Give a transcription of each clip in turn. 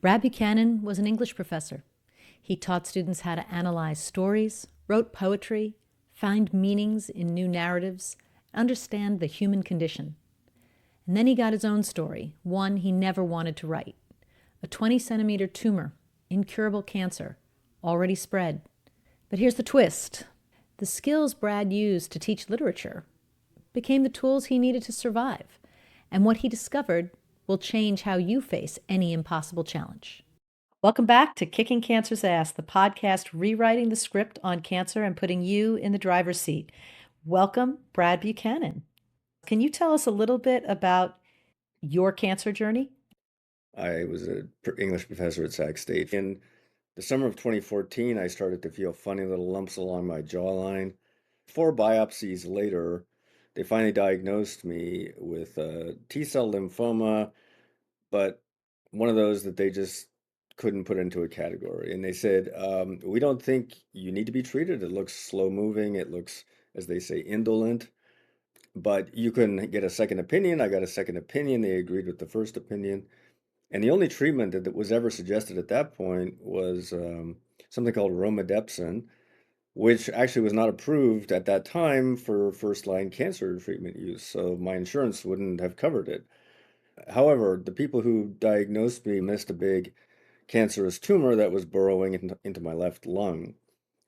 Brad Buchanan was an English professor. He taught students how to analyze stories, wrote poetry, find meanings in new narratives, understand the human condition. And then he got his own story, one he never wanted to write. A 20-centimeter tumor, incurable cancer, already spread. But here's the twist. The skills Brad used to teach literature became the tools he needed to survive. And what he discovered will change how you face any impossible challenge. Welcome back to Kicking Cancer's Ass, the podcast rewriting the script on cancer and putting you in the driver's seat. Welcome, Brad Buchanan. Can you tell us a little bit about your cancer journey? I was an English professor at Sac State. In the summer of 2014, I started to feel funny little lumps along my jawline. 4 biopsies later, they finally diagnosed me with T-cell lymphoma, but one of those that they just couldn't put into a category. And they said, we don't think you need to be treated. It looks slow moving. It looks, as they say, indolent. But you can get a second opinion. I got a second opinion. They agreed with the first opinion. And the only treatment that was ever suggested at that point was something called romidepsin, which actually was not approved at that time for first-line cancer treatment use. So my insurance wouldn't have covered it. However, the people who diagnosed me missed a big cancerous tumor that was burrowing into my left lung.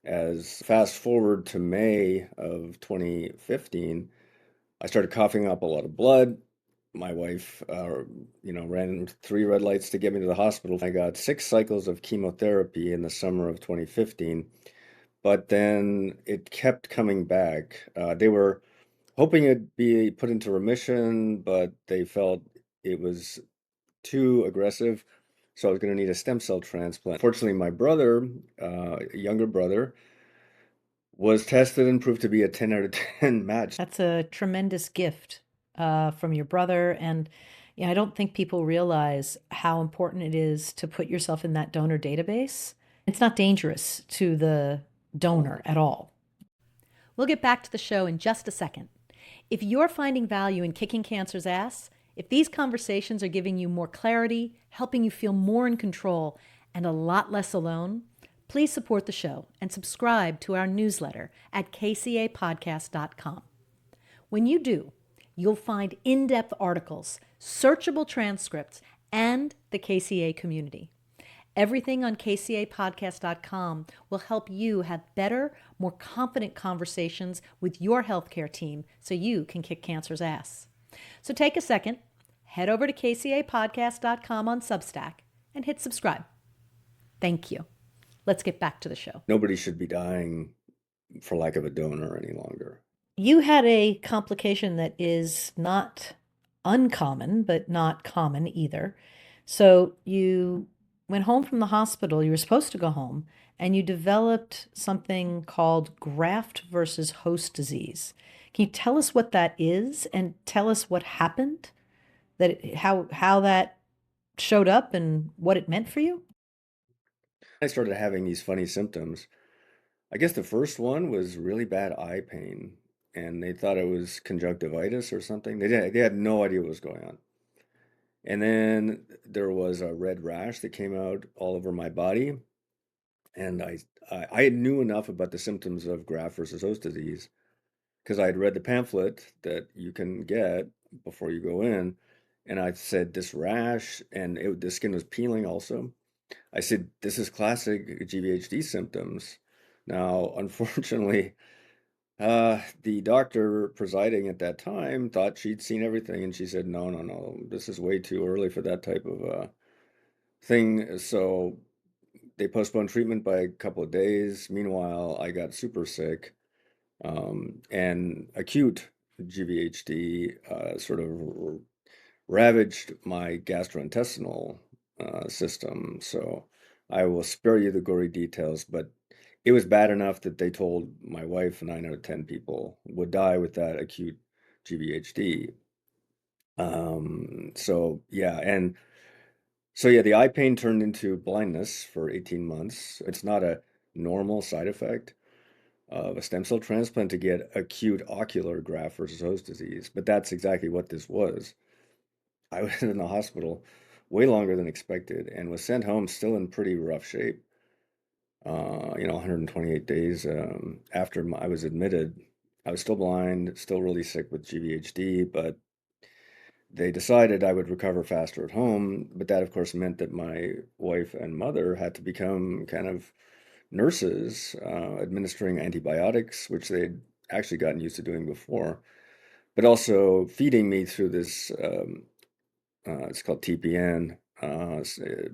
As fast forward to May of 2015, I started coughing up a lot of blood. My wife, ran 3 red lights to get me to the hospital. I got 6 cycles of chemotherapy in the summer of 2015, but then it kept coming back. They were hoping it'd be put into remission, but they felt it was too aggressive, so I was going to need a stem cell transplant. Fortunately, my brother, younger brother, was tested and proved to be a 10 out of 10 match. That's a tremendous gift from your brother. And I don't think people realize how important it is to put yourself in that donor database. It's not dangerous to the donor at all. We'll get back to the show in just a second. If you're finding value in kicking cancer's ass, if these conversations are giving you more clarity, helping you feel more in control, and a lot less alone, please support the show and subscribe to our newsletter at kcapodcast.com. When you do, you'll find in-depth articles, searchable transcripts, and the KCA community. Everything on kcapodcast.com will help you have better, more confident conversations with your healthcare team so you can kick cancer's ass. So take a second, head over to kcapodcast.com on Substack, and hit subscribe. Thank you. Let's get back to the show. Nobody should be dying for lack of a donor any longer. You had a complication that is not uncommon, but not common either. So you went home from the hospital, you were supposed to go home, and you developed something called graft versus host disease. Can you tell us what that is and tell us what happened, how that showed up and what it meant for you? I started having these funny symptoms. I guess the first one was really bad eye pain, and they thought it was conjunctivitis or something. They had no idea what was going on. And then there was a red rash that came out all over my body, and I knew enough about the symptoms of graft versus host disease because I had read the pamphlet that you can get before you go in, and I said this rash, and the skin was peeling also. I said, this is classic GVHD symptoms. Now, unfortunately, the doctor presiding at that time thought she'd seen everything, and she said, no, no, no, this is way too early for that type of thing. So they postponed treatment by a couple of days. Meanwhile, I got super sick, and acute GVHD sort of ravaged my gastrointestinal system. So I will spare you the gory details, but it was bad enough that they told my wife 9 out of 10 people would die with that acute GVHD. The eye pain turned into blindness for 18 months. It's not a normal side effect of a stem cell transplant to get acute ocular graft versus host disease, but that's exactly what this was. I was in the hospital way longer than expected, and was sent home still in pretty rough shape. 128 days after I was admitted. I was still blind, still really sick with GVHD, but they decided I would recover faster at home. But that, of course, meant that my wife and mother had to become kind of nurses, administering antibiotics, which they'd actually gotten used to doing before, but also feeding me through this, it's called TPN,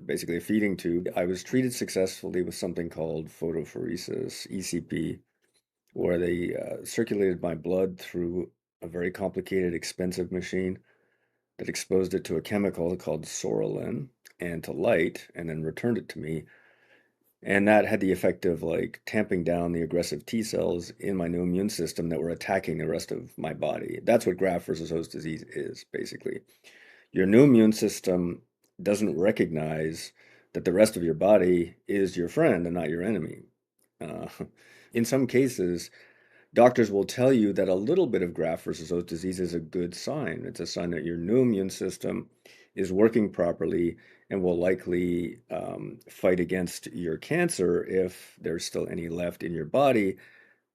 basically a feeding tube. I was treated successfully with something called photopheresis, ECP, where they circulated my blood through a very complicated, expensive machine that exposed it to a chemical called sorolin and to light, and then returned it to me. And that had the effect of like tamping down the aggressive T cells in my new immune system that were attacking the rest of my body. That's what graft versus host disease is, basically. Your new immune system doesn't recognize that the rest of your body is your friend and not your enemy. Uh, in some cases, doctors will tell you that a little bit of graft versus host disease is a good sign. It's a sign that your new immune system is working properly and will likely fight against your cancer if there's still any left in your body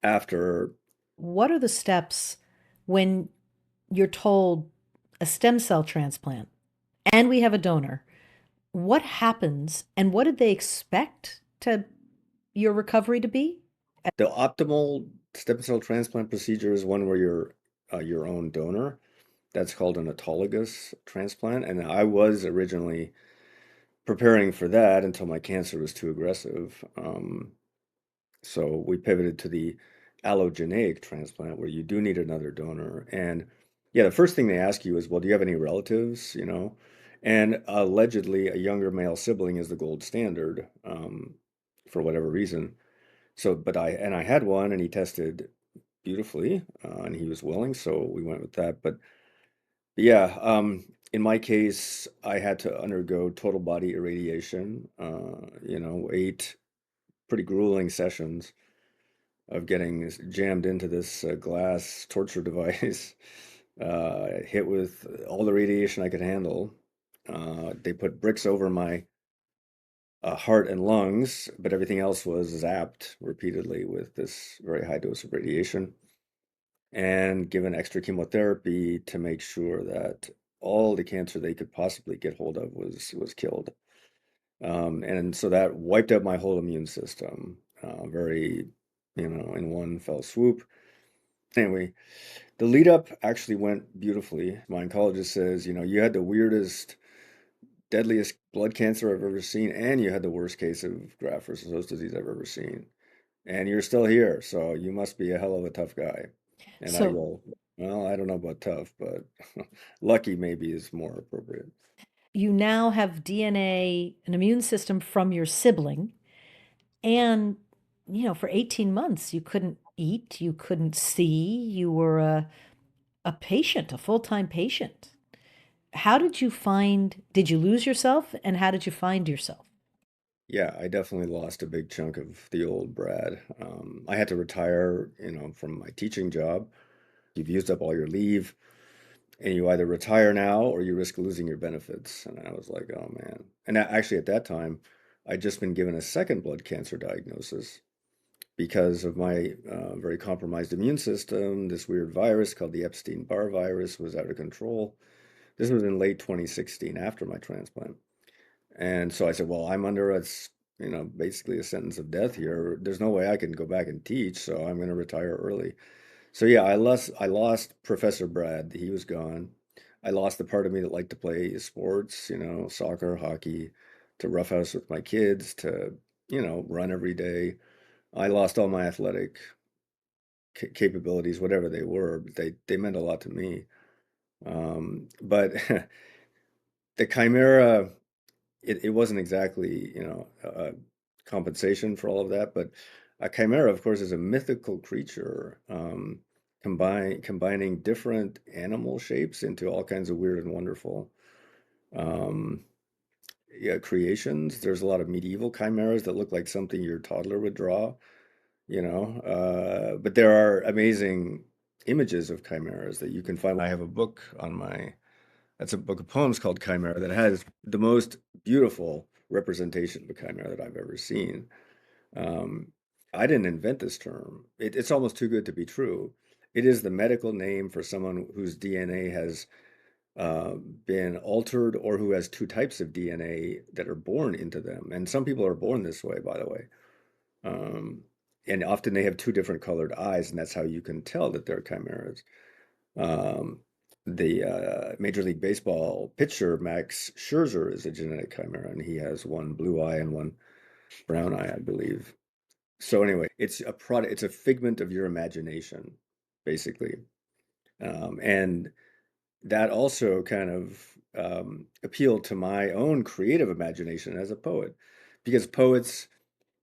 after. What are the steps when you're told a stem cell transplant and we have a donor? What happens and what did they expect to your recovery to be? The optimal stem cell transplant procedure is one where you're your own donor. That's called an autologous transplant. And I was originally preparing for that until my cancer was too aggressive. So we pivoted to the allogeneic transplant where you do need another donor. And yeah, the first thing they ask you is, well, do you have any relatives, And allegedly, a younger male sibling is the gold standard for whatever reason. So, but I had one and he tested beautifully and he was willing, so we went with that. But yeah, in my case, I had to undergo total body irradiation, 8 pretty grueling sessions of getting jammed into this glass torture device, hit with all the radiation I could handle. They put bricks over my heart and lungs, but everything else was zapped repeatedly with this very high dose of radiation and given extra chemotherapy to make sure that all the cancer they could possibly get hold of was killed. And so that wiped out my whole immune system, very, in one fell swoop. Anyway, the lead up actually went beautifully. My oncologist says, you had the weirdest, deadliest blood cancer I've ever seen, and you had the worst case of graft versus host disease I've ever seen. And you're still here, so you must be a hell of a tough guy. And I So go, well, I don't know about tough, but lucky maybe is more appropriate. you now have DNA, an immune system from your sibling, and for 18 months you couldn't eat, you couldn't see, you were a patient, a full-time patient. Did you lose yourself and how did you find yourself? Yeah, I definitely lost a big chunk of the old Brad. I had to retire, from my teaching job. You've used up all your leave, and you either retire now or you risk losing your benefits. And I was like, oh man. And actually, at that time, I'd just been given a second blood cancer diagnosis because of my very compromised immune system. This weird virus called the Epstein-Barr virus was out of control. This was in late 2016 after my transplant. And so I said, well, I'm under basically a sentence of death here. There's no way I can go back and teach, so I'm going to retire early. So yeah, I lost Professor Brad. He was gone. I lost the part of me that liked to play sports, soccer, hockey, to roughhouse with my kids, to, run every day. I lost all my athletic capabilities, whatever they were, but they meant a lot to me. But the chimera, it wasn't exactly, compensation for all of that, but a chimera, of course, is a mythical creature, combining different animal shapes into all kinds of weird and wonderful, um, yeah, creations. There's a lot of medieval chimeras that look like something your toddler would draw, but there are amazing images of chimeras that you can find. I have a book on my That's a book of poems called Chimera that has the most beautiful representation of a chimera that I've ever seen. Um, I didn't invent this term. It's almost too good to be true. It is the medical name for someone whose DNA has uh, been altered or who has two types of DNA that are born into them. And some people are born this way, by the way. Um, and often they have two different colored eyes, and that's how you can tell that they're chimeras. Um, the Major League Baseball pitcher Max Scherzer is a genetic chimera, and he has one blue eye and one brown eye, I believe. So anyway, it's a product, it's a figment of your imagination, basically. And that also kind of appealed to my own creative imagination as a poet, because poets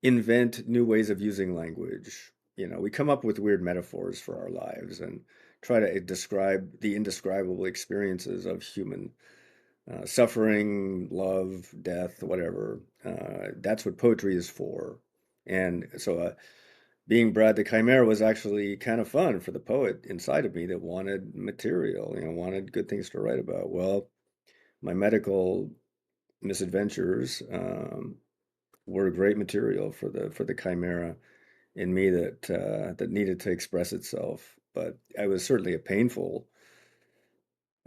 invent new ways of using language. You know, we come up with weird metaphors for our lives and try to describe the indescribable experiences of human suffering, love, death, whatever. That's what poetry is for. And so, being Brad the Chimera was actually kind of fun for the poet inside of me that wanted material, you know, wanted good things to write about. Well, my medical misadventures were great material for the chimera in me that that needed to express itself. But it was certainly a painful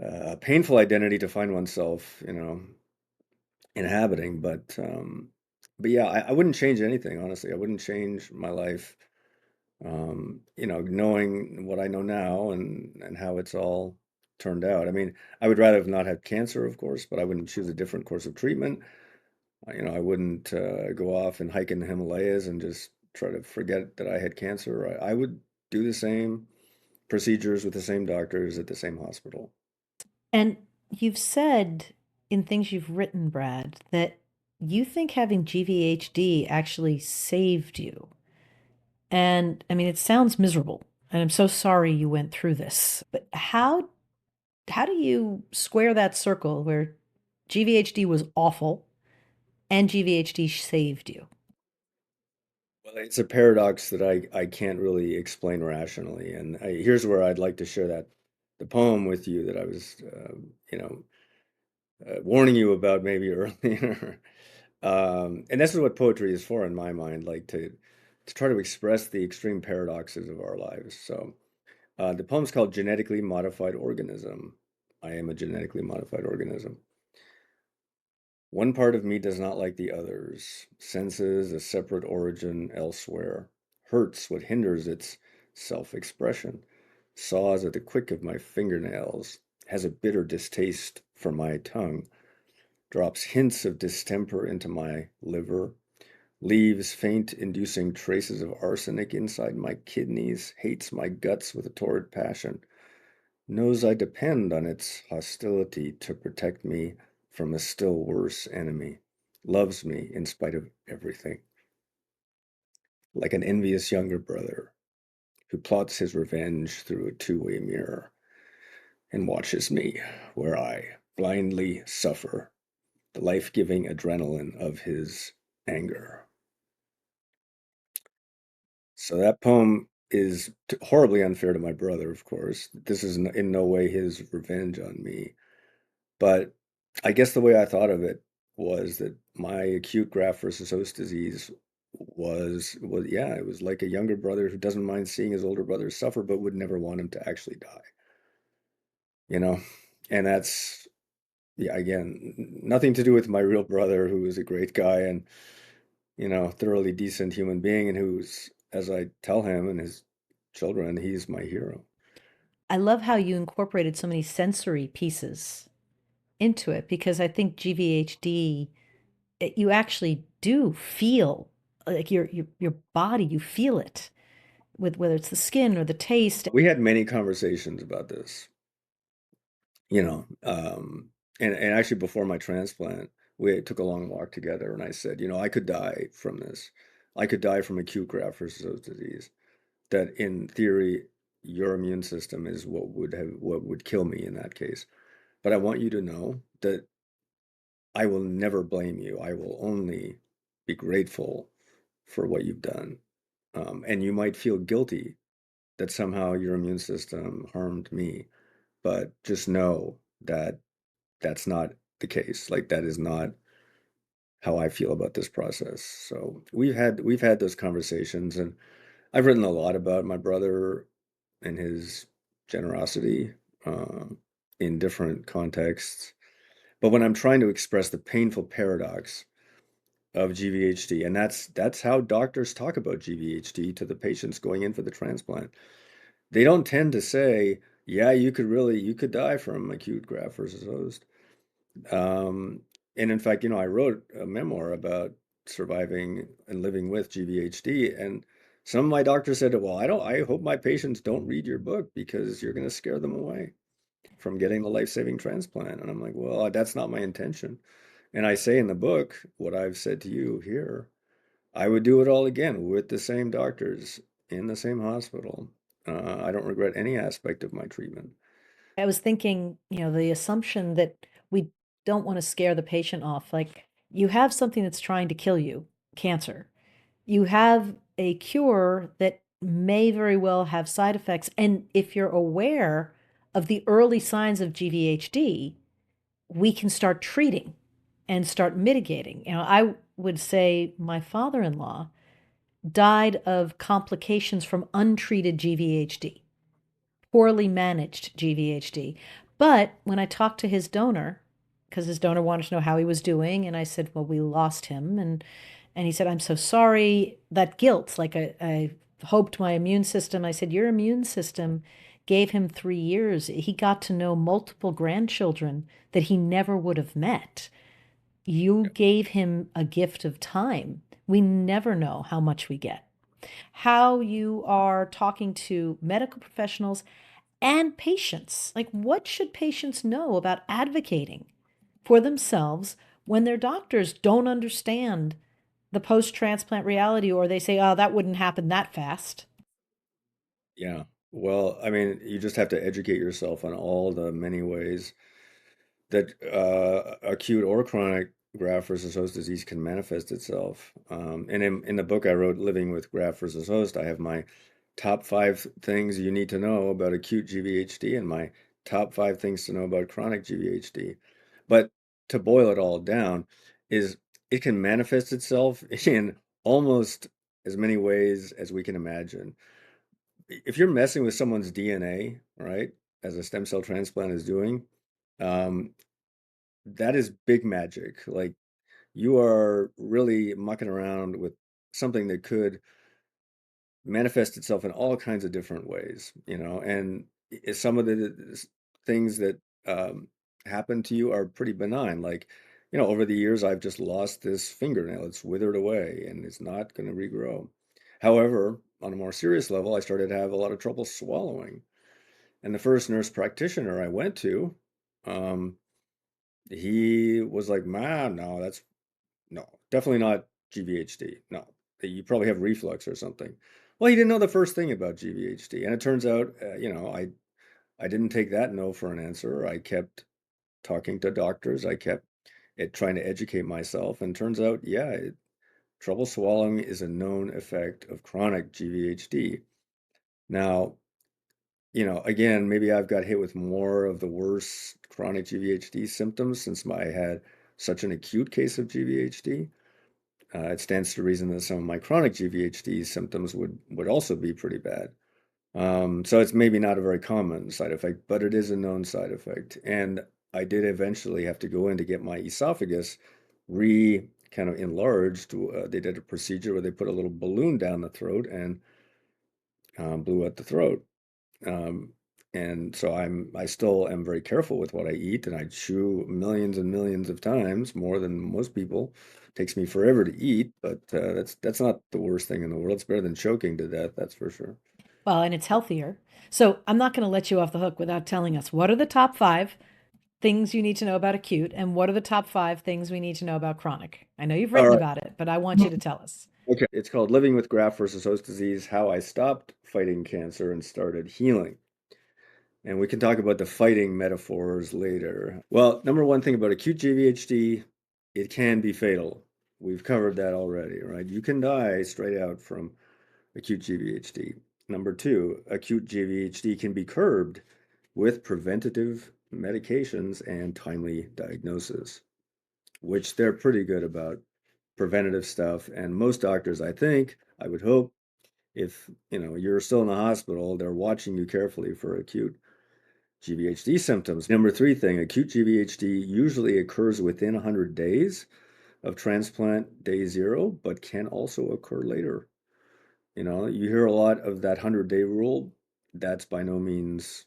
identity to find oneself, you know, inhabiting. But yeah, I wouldn't change anything, honestly. I wouldn't change my life. You know, knowing what I know now and how it's all turned out. I mean, I would rather have not had cancer, of course, but I wouldn't choose a different course of treatment. You know, I wouldn't go off and hike in the Himalayas and just try to forget that I had cancer. I would do the same procedures with the same doctors at the same hospital. And you've said in things you've written, Brad, that you think having GVHD actually saved you. And I mean, it sounds miserable, and I'm so sorry you went through this. But how do you square that circle where GVHD was awful and GVHD saved you? Well, it's a paradox that I can't really explain rationally. And here's where I'd like to share that the poem with you that I was, you know, warning you about maybe earlier. And this is what poetry is for in my mind, like to try to express the extreme paradoxes of our lives. So the poem's called Genetically Modified Organism. I am a genetically modified organism. One part of me does not like the others, senses a separate origin elsewhere, hurts what hinders its self-expression, saws at the quick of my fingernails, has a bitter distaste for my tongue, drops hints of distemper into my liver, leaves faint inducing traces of arsenic inside my kidneys, hates my guts with a torrid passion, knows I depend on its hostility to protect me from a still worse enemy, loves me in spite of everything, like an envious younger brother who plots his revenge through a two-way mirror and watches me where I blindly suffer the life-giving adrenaline of his anger. So that poem is horribly unfair to my brother, of course. This is in no way his revenge on me. But I guess the way I thought of it was that my acute graft versus host disease was yeah, it was like a younger brother who doesn't mind seeing his older brother suffer, but would never want him to actually die, you know? And that's yeah, again, nothing to do with my real brother, who is a great guy and, you know, thoroughly decent human being, and who's, as I tell him and his children, he's my hero. I love how you incorporated so many sensory pieces into it because I think GVHD, you actually do feel like your body, you feel it with whether it's the skin or the taste. We had many conversations about this, you know, and actually before my transplant, we took a long walk together, and I said, you know, I could die from this. I could die from acute graft versus host disease. That in theory, your immune system is what would kill me in that case. But I want you to know that I will never blame you. I will only be grateful for what you've done. And you might feel guilty that somehow your immune system harmed me, but just know that that's not the case. Like that is not how I feel about this process. So we've had those conversations, and I've written a lot about my brother and his generosity uh, in different contexts. But when I'm trying to express the painful paradox of GVHD, and that's how doctors talk about GVHD to the patients going in for the transplant. They don't tend to say, "Yeah, you could die from acute graft versus host." Um, and in fact, I wrote a memoir about surviving and living with GVHD, and some of my doctors said, "Well, I hope my patients don't read your book because you're going to scare them away from getting the life-saving transplant." And I'm like, "Well, that's not my intention." And I say in the book what I've said to you here. I would do it all again with the same doctors in the same hospital. I don't regret any aspect of my treatment. I was thinking, the assumption that we don't want to scare the patient off. Like, you have something that's trying to kill you, cancer. You have a cure that may very well have side effects. And if you're aware of the early signs of GVHD, we can start treating and start mitigating. I would say my father-in-law died of complications from untreated GVHD, poorly managed GVHD. But when I talked to his donor, because his donor wanted to know how he was doing, and I said, "Well, we lost him," and he said, "I'm so sorry." That guilt, like I hoped my immune system. I said, "Your immune system gave him 3 years. He got to know multiple grandchildren that he never would have met. You gave him a gift of time. We never know how much we get." How you are talking to medical professionals and patients. Like, what should patients know about advocating for themselves when their doctors don't understand the post transplant reality, or they say, "Oh, that wouldn't happen that fast"? Yeah. Well, I mean, you just have to educate yourself on all the many ways that acute or chronic graft versus host disease can manifest itself. And in the book I wrote, Living with Graft versus Host, I have my top 5 things you need to know about acute GVHD and my top 5 things to know about chronic GVHD. But to boil it all down, is it can manifest itself in almost as many ways as we can imagine. If you're messing with someone's DNA, right, as a stem cell transplant is doing, um, that is big magic. Like you are really mucking around with something that could manifest itself in all kinds of different ways, and some of the things that um, happen to you are pretty benign. Like, over the years, I've just lost this fingernail. It's withered away and it's not going to regrow. However, on a more serious level, I started to have a lot of trouble swallowing. And the first nurse practitioner I went to, um, he was like, "Man, no, that's no, definitely not GVHD. No, you probably have reflux or something." Well, he didn't know the first thing about GVHD, and it turns out, I didn't take that no for an answer. I kept talking to doctors. I kept trying to educate myself, and turns out, yeah, trouble swallowing is a known effect of chronic GVHD. Now, again, maybe I've got hit with more of the worst chronic GVHD symptoms since I had such an acute case of GVHD. It stands to reason that some of my chronic GVHD symptoms would also be pretty bad. So it's maybe not a very common side effect, but it is a known side effect. And I did eventually have to go in to get my esophagus kind of enlarged. They did a procedure where they put a little balloon down the throat and blew out the throat. Um, and so I still am very careful with what I eat, and I chew millions and millions of times more than most people. It takes me forever to eat, but that's not the worst thing in the world. It's better than choking to death, that's for sure. Well, and it's healthier. So I'm not going to let you off the hook without telling us, what are the top 5 things you need to know about acute, and what are the top 5 things we need to know about chronic? I know you've All written right. about it, but I want you to tell us. Okay. It's called Living with Graft versus Host Disease: How I Stopped Fighting Cancer and Started Healing. And we can talk about the fighting metaphors later. Well, number one thing about acute GVHD, it can be fatal. We've covered that already, right? You can die straight out from acute GVHD. Number two, acute GVHD can be curbed with preventative medications, and timely diagnosis, which they're pretty good about preventative stuff. And most doctors, I think, I would hope, if you're still in the hospital, they're watching you carefully for acute GVHD symptoms. Number three thing, acute GVHD usually occurs within 100 days of transplant day zero, but can also occur later. You hear a lot of that 100-day rule. That's by no means,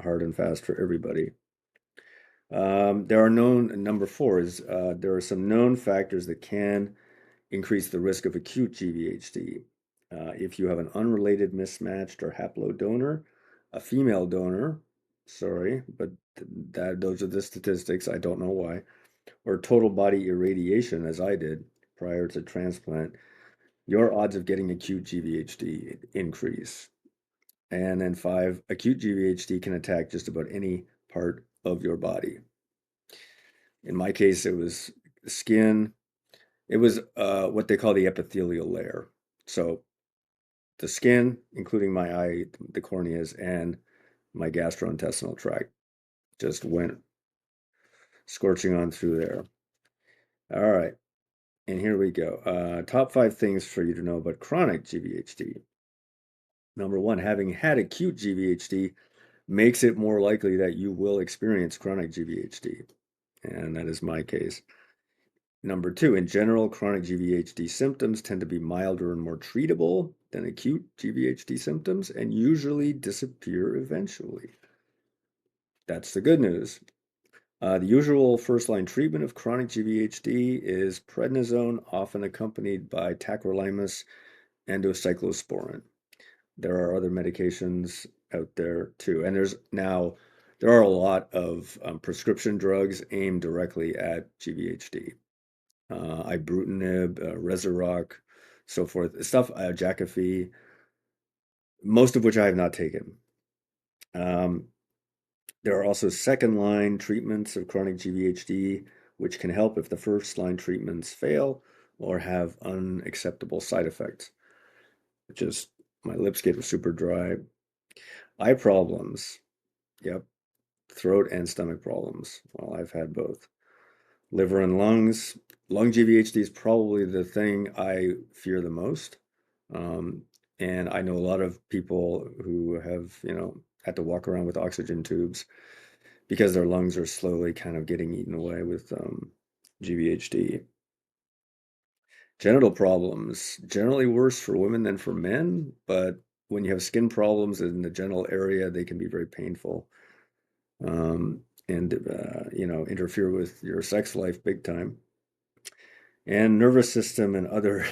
hard and fast for everybody. There are known, number four is there are some known factors that can increase the risk of acute GVHD. If you have an unrelated mismatched or haplodonor, a female donor, sorry, but those are the statistics. I don't know why. Or total body irradiation, as I did prior to transplant, your odds of getting acute GVHD increase. And then five, acute GVHD can attack just about any part of your body. In my case, it was skin. It was what they call the epithelial layer. So the skin, including my eye, the corneas, and my gastrointestinal tract, just went scorching on through there. All right, and here we go. Top five things for you to know about chronic GVHD. Number one, having had acute GVHD makes it more likely that you will experience chronic GVHD, and that is my case. Number two, in general, chronic GVHD symptoms tend to be milder and more treatable than acute GVHD symptoms and usually disappear eventually. That's the good news. The usual first-line treatment of chronic GVHD is prednisone, often accompanied by tacrolimus and cyclosporin. There are other medications out there too, and there are a lot of prescription drugs aimed directly at GVHD. Ibrutinib, Rezurock, so forth. Stuff, Jakafi, most of which I have not taken. Um, there are also second-line treatments of chronic GVHD, which can help if the first-line treatments fail or have unacceptable side effects. Just my lips get super dry. Eye problems. Yep. Throat and stomach problems. Well, I've had both. Liver and lungs. Lung GVHD is probably the thing I fear the most. Um, and I know a lot of people who have, had to walk around with oxygen tubes because their lungs are slowly kind of getting eaten away with GVHD. Genital problems, generally worse for women than for men, but when you have skin problems in the genital area, they can be very painful. And interfere with your sex life big time. And nervous system and other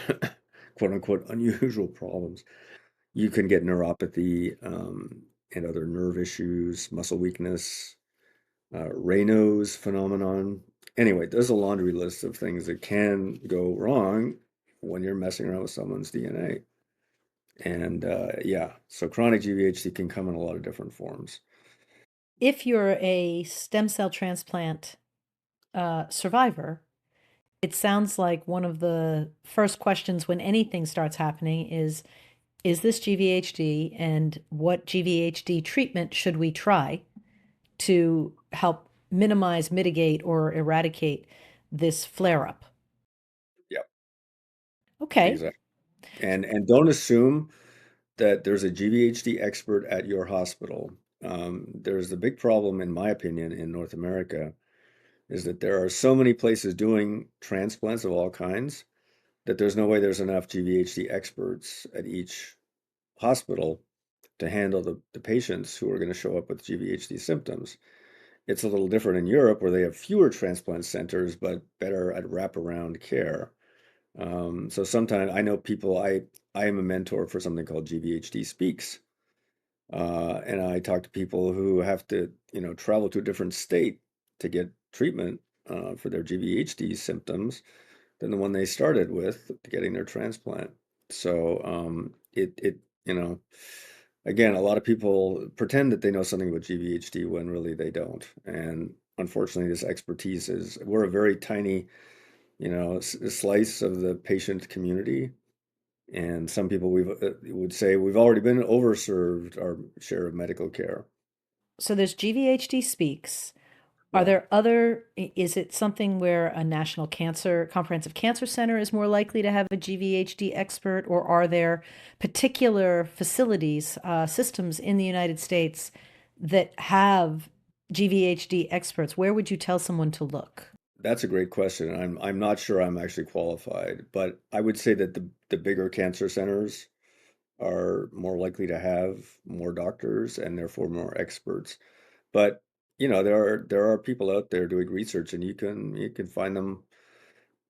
quote unquote unusual problems. You can get neuropathy and other nerve issues, muscle weakness, Raynaud's phenomenon. Anyway, there's a laundry list of things that can go wrong when you're messing around with someone's DNA. And yeah, so chronic GVHD can come in a lot of different forms. If you're a stem cell transplant survivor, it sounds like one of the first questions when anything starts happening is this GVHD and what GVHD treatment should we try to help minimize, mitigate, or eradicate this flare up? Yep, Okay. exactly. And don't assume that there's a GVHD expert at your hospital. There's the big problem, in my opinion, in North America, is that there are so many places doing transplants of all kinds that there's no way there's enough GVHD experts at each hospital to handle the patients who are going to show up with GVHD symptoms. It's a little different in Europe where they have fewer transplant centers, but better at wraparound care. So sometimes I know people, I am a mentor for something called GVHD Speaks. And I talk to people who have to, travel to a different state to get treatment for their GVHD symptoms than the one they started with getting their transplant. So you know, again, a lot of people pretend that they know something about GVHD when really they don't. And unfortunately, this expertise we're a very tiny, slice of the patient community. And some people would say we've already been overserved our share of medical care. So there's GVHD Speaks. Are Yeah. there other, is it something where a National Cancer, Comprehensive Cancer Center is more likely to have a GVHD expert, or are there particular facilities, systems in the United States that have GVHD experts? Where would you tell someone to look? That's a great question. I'm not sure I'm actually qualified, but I would say that the bigger cancer centers are more likely to have more doctors and therefore more experts. But there are people out there doing research, and you can find them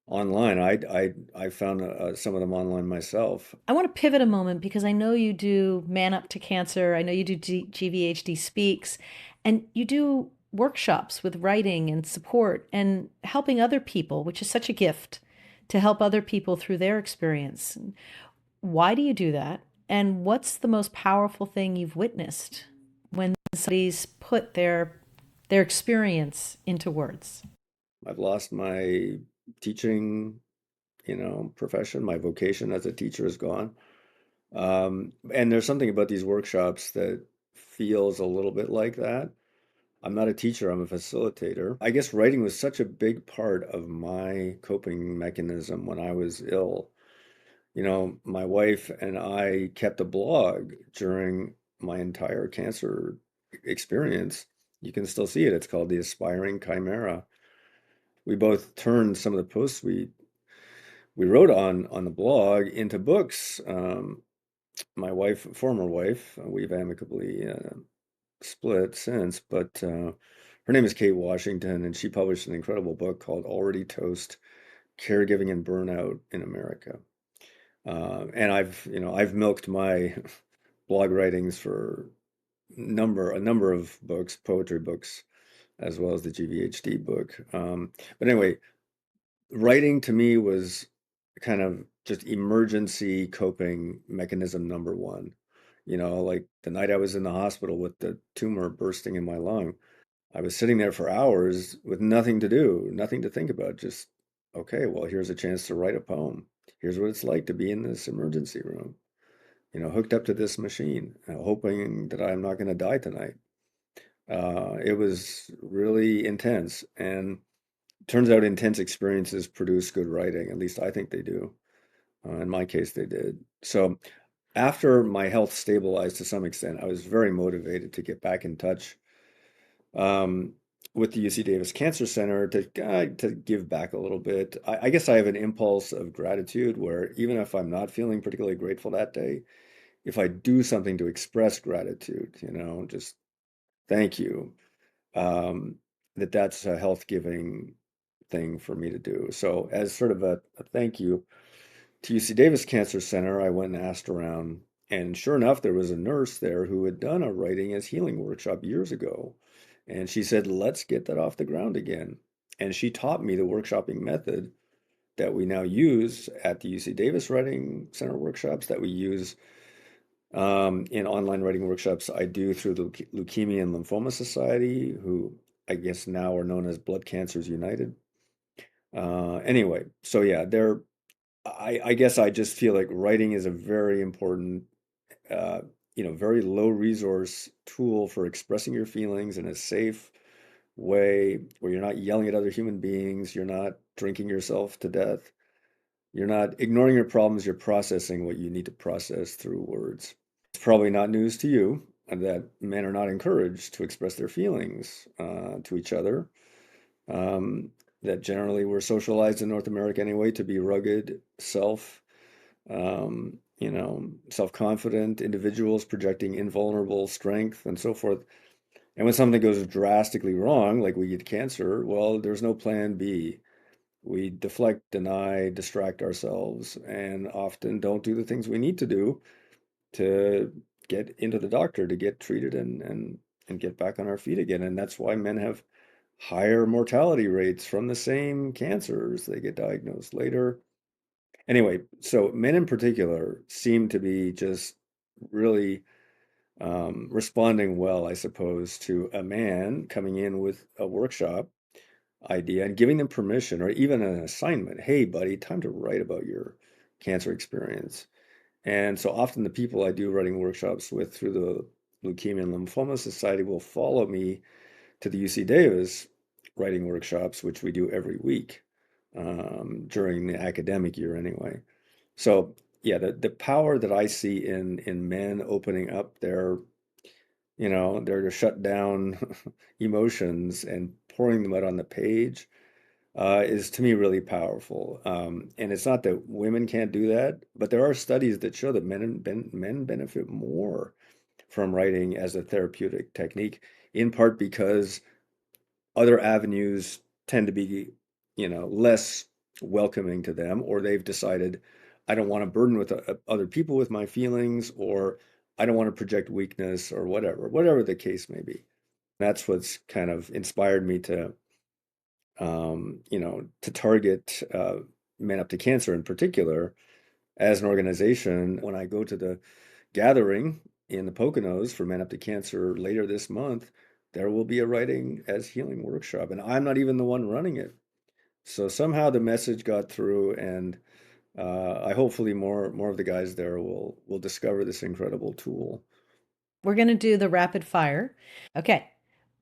online. I found some of them online myself. I want to pivot a moment because I know you do Man Up to Cancer. I know you do GVHD Speaks, and you do workshops with writing and support and helping other people, which is such a gift to help other people through their experience. Why do you do that? And what's the most powerful thing you've witnessed when somebody's put their experience into words? I've lost my teaching, profession. My vocation as a teacher is gone. And there's something about these workshops that feels a little bit like that. I'm not a teacher, I'm a facilitator. I guess writing was such a big part of my coping mechanism when I was ill. My wife and I kept a blog during my entire cancer experience. You can still see it. It's called The Aspiring Chimera. We both turned some of the posts we wrote on the blog into books. My wife, former wife, we've amicably split since, but her name is Kate Washington, and she published an incredible book called Already Toast: Caregiving and Burnout in America. And I've milked my blog writings for a number of books, poetry books, as well as the GVHD book. But anyway, writing to me was kind of just emergency coping mechanism number one. Like the night I was in the hospital with the tumor bursting in my lung, I was sitting there for hours with nothing to do, nothing to think about. Just, okay, well, here's a chance to write a poem. Here's what it's like to be in this emergency room, hooked up to this machine, hoping that I'm not going to die tonight. It was really intense. And turns out intense experiences produce good writing. At least I think they do. In my case, they did. So after my health stabilized to some extent, I was very motivated to get back in touch um, with the UC Davis Cancer Center to give back a little bit. I guess I have an impulse of gratitude where even if I'm not feeling particularly grateful that day, if I do something to express gratitude, just thank you, um, that's a health giving thing for me to do. So as sort of a thank you to UC Davis Cancer Center, I went and asked around, and sure enough, there was a nurse there who had done a writing as healing workshop years ago. And she said, let's get that off the ground again. And she taught me the workshopping method that we now use at the UC Davis Writing Center workshops, that we use in online writing workshops I do through the Leukemia and Lymphoma Society, who I guess now are known as Blood Cancers United. Anyway, so yeah, I guess I just feel like writing is a very important, uh, very low resource tool for expressing your feelings in a safe way where you're not yelling at other human beings, you're not drinking yourself to death, you're not ignoring your problems, you're processing what you need to process through words. It's probably not news to you that men are not encouraged to express their feelings to each other. Um, that generally we're socialized in North America anyway to be rugged, self-confident individuals projecting invulnerable strength and so forth. And when something goes drastically wrong, like we get cancer, well, there's no plan B. We deflect, deny, distract ourselves, and often don't do the things we need to do to get into the doctor to get treated and get back on our feet again. And that's why men have higher mortality rates from the same cancers. They get diagnosed later. Anyway, so men in particular seem to be just really responding well, I suppose, to a man coming in with a workshop idea and giving them permission or even an assignment. Hey, buddy, time to write about your cancer experience. And so often the people I do writing workshops with through the Leukemia and Lymphoma Society will follow me to the UC Davis writing workshops, which we do every week during the academic year anyway. So yeah, the power that I see in men opening up their shut down emotions and pouring them out on the page is to me really powerful. And it's not that women can't do that, but there are studies that show that men benefit more from writing as a therapeutic technique, in part because other avenues tend to be, less welcoming to them, or they've decided, I don't want to burden with other people with my feelings, or I don't want to project weakness, or whatever the case may be. That's what's kind of inspired me to target Men Up to Cancer in particular as an organization. When I go to the gathering in the Poconos for Men Up to Cancer later this month, there will be a writing as healing workshop, and I'm not even the one running it. So somehow the message got through, and I hopefully more of the guys there will discover this incredible tool. We're going to do the rapid fire. Okay.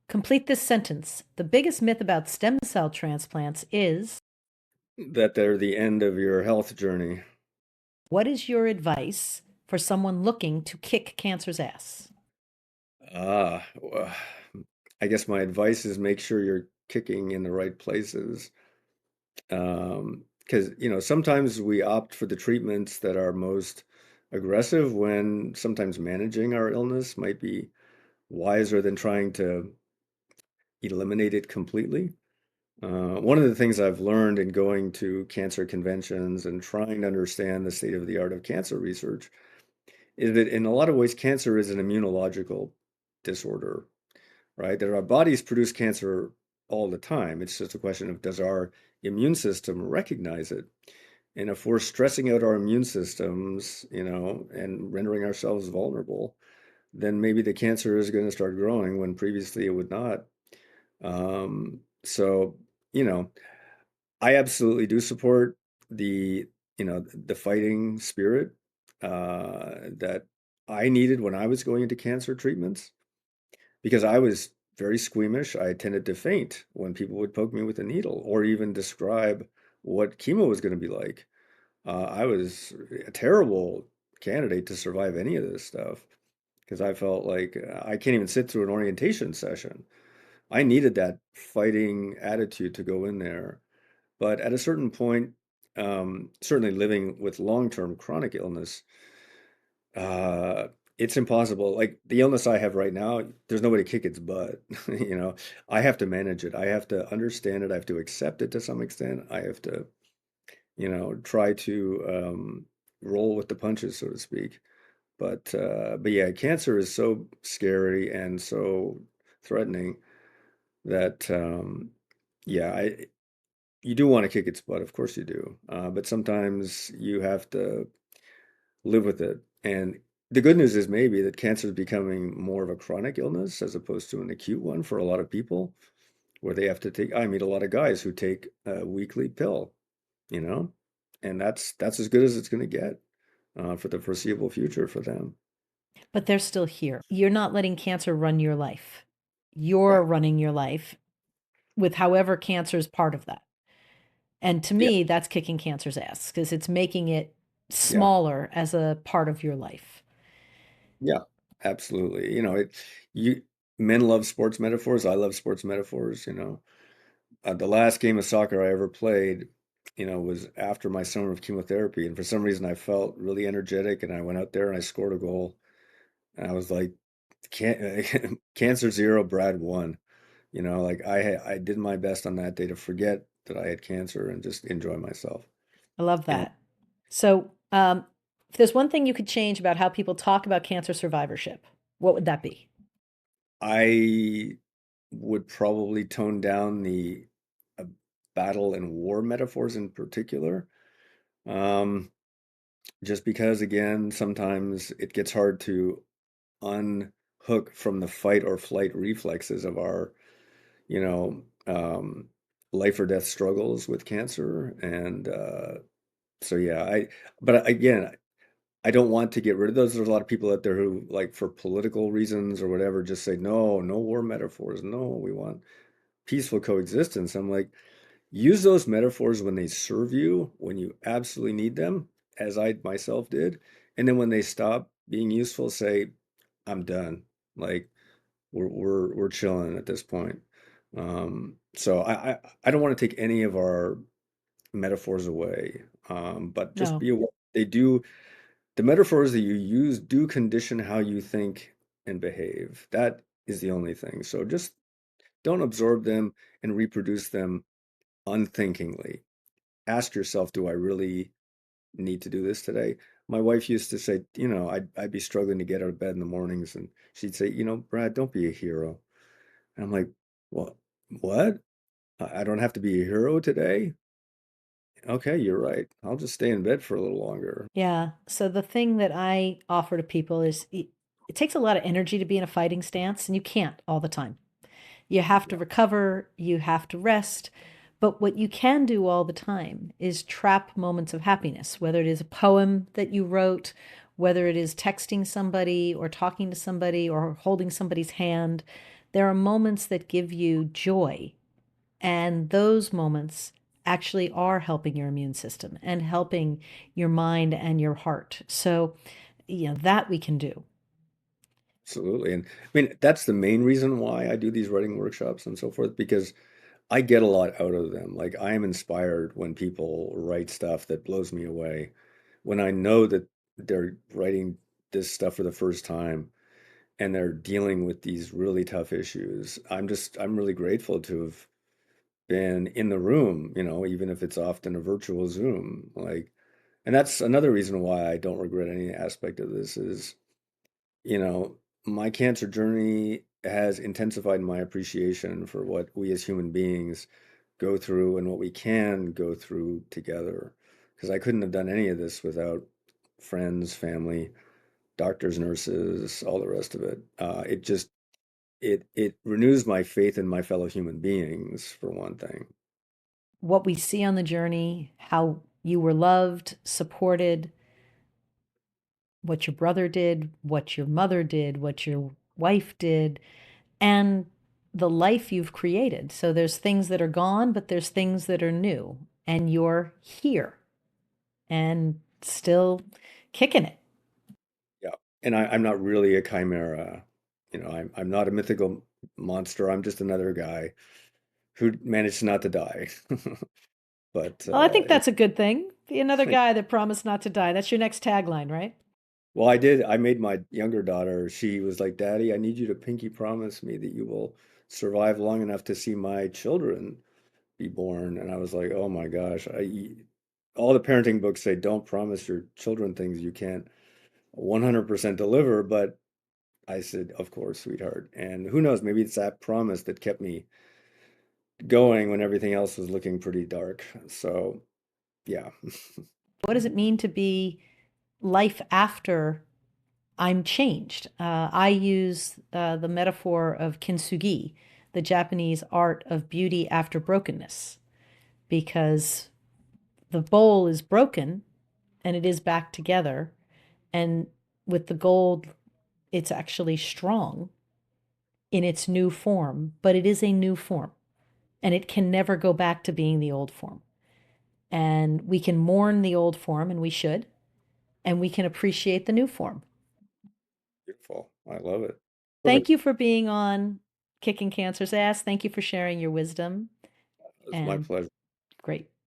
Complete this sentence. The biggest myth about stem cell transplants is That they're the end of your health journey. what is your advice for someone looking to kick cancer's ass? Well, I guess my advice is make sure you're kicking in the right places. Because, sometimes we opt for the treatments that are most aggressive when sometimes managing our illness might be wiser than trying to eliminate it completely. One of the things I've learned in going to cancer conventions and trying to understand the state of the art of cancer research is that in a lot of ways, cancer is an immunological disorder, right? That our bodies produce cancer all the time. It's just a question of, does our immune system recognize it? And if we're stressing out our immune systems, and rendering ourselves vulnerable, then maybe the cancer is going to start growing when previously it would not. So, you know, I absolutely do support the fighting spirit that I needed when I was going into cancer treatments because I was very squeamish. I tended to faint when people would poke me with a needle or even describe what chemo was going to be like. I was a terrible candidate to survive any of this stuff because I felt like I can't even sit through an orientation session. I needed that fighting attitude to go in there. But at a certain point, certainly living with long-term chronic illness, uh, it's impossible. Like the illness I have right now, there's no way to kick its butt. You know, I have to manage it. I have to understand it. I have to accept it to some extent. I have to, try to roll with the punches, so to speak. But yeah, cancer is so scary and so threatening that yeah, you do want to kick its butt, of course you do. But sometimes you have to live with it. And the good news is maybe that cancer is becoming more of a chronic illness as opposed to an acute one for a lot of people, where they have to take. I meet a lot of guys who take a weekly pill, you know, and that's as good as it's going to get for the foreseeable future for them. But they're still here. You're not letting cancer run your life. You're Right. running your life with however cancer is part of that. And to Yeah. me, that's kicking cancer's ass because it's making it Yeah. smaller as a part of your life. Yeah. Absolutely. You men love sports metaphors. I love sports metaphors. The last game of soccer I ever played, was after my summer of chemotherapy. And for some reason, I felt really energetic and I went out there and I scored a goal. And I was like, Cancer zero, Brad one. Like I did my best on that day to forget that I had cancer and just enjoy myself. I love And that. So, if there's one thing you could change about how people talk about cancer survivorship, what would that be? I would probably tone down the uh, battle and war metaphors in particular. Um, just because, again, sometimes it gets hard to unhook from the fight or flight reflexes of our, you know, um, life or death struggles with cancer. And so, yeah, but again, I don't want to get rid of those. There's a lot of people out there who, like, for political reasons or whatever, just say, no, no war metaphors. No, we want peaceful coexistence. I'm like, use those metaphors when they serve you, when you absolutely need them, as I myself did. And then when they stop being useful, say, I'm done. Like, we're chilling at this point. So I don't want to take any of our metaphors away. But just No. be aware they do the metaphors that you use do condition how you think and behave. That is the only thing. So just don't absorb them and reproduce them unthinkingly. Ask yourself, do I really need to do this today? My wife used to say, I'd be struggling to get out of bed in the mornings, and she'd say, Brad, don't be a hero. And I'm like, well, what? I don't have to be a hero today? Okay, you're right. I'll just stay in bed for a little longer. Yeah. So the thing that I offer to people is it takes a lot of energy to be in a fighting stance, and you can't all the time. You have to Yeah, recover, you have to rest. But what you can do all the time is trap moments of happiness, whether it is a poem that you wrote, whether it is texting somebody or talking to somebody or holding somebody's hand. There are moments that give you joy, and those moments actually are helping your immune system and helping your mind and your heart. So, that we can do. absolutely. And I mean, that's the main reason why I do these writing workshops and so forth, because I get a lot out of them. Like, I am inspired when people write stuff that blows me away. When I know that they're writing this stuff for the first time and they're dealing with these really tough issues, I'm really grateful to have been in the room, even if it's often a virtual Zoom. Like, and that's another reason why I don't regret any aspect of this is, you know, my cancer journey has intensified my appreciation for what we as human beings go through and what we can go through together. Because I couldn't have done any of this without friends, family, doctors, nurses, all the rest of it. It renews my faith in my fellow human beings, for one thing. What we see on the journey, how you were loved, supported, what your brother did, what your mother did, what your wife did, and the life you've created. So there's things that are gone, but there's things that are new, and you're here and still kicking it. Yeah. And I'm not really a chimera. I'm not a mythical monster. I'm just another guy who managed not to die. But Well, I think that's a good thing. Be another guy that promised not to die. That's your next tagline, right? well, I did. I made my younger daughter, she was like, Daddy, I need you to pinky promise me that you will survive long enough to see my children be born. And I was like, oh my gosh. All the parenting books say don't promise your children things you can't 100% deliver. But I said, of course, sweetheart. And who knows, maybe it's that promise that kept me going when everything else was looking pretty dark. So, yeah. What does it mean to be life after I'm changed? I use the metaphor of kintsugi, the Japanese art of beauty after brokenness, because the bowl is broken and it is back together. And with the gold, it's actually strong in its new form, but it is a new form and it can never go back to being the old form. And we can mourn the old form, and we should, and we can appreciate the new form. Beautiful. I love it. Thank Perfect. you for being on Kicking Cancer's Ass. Thank you for sharing your wisdom. It's my And pleasure. great.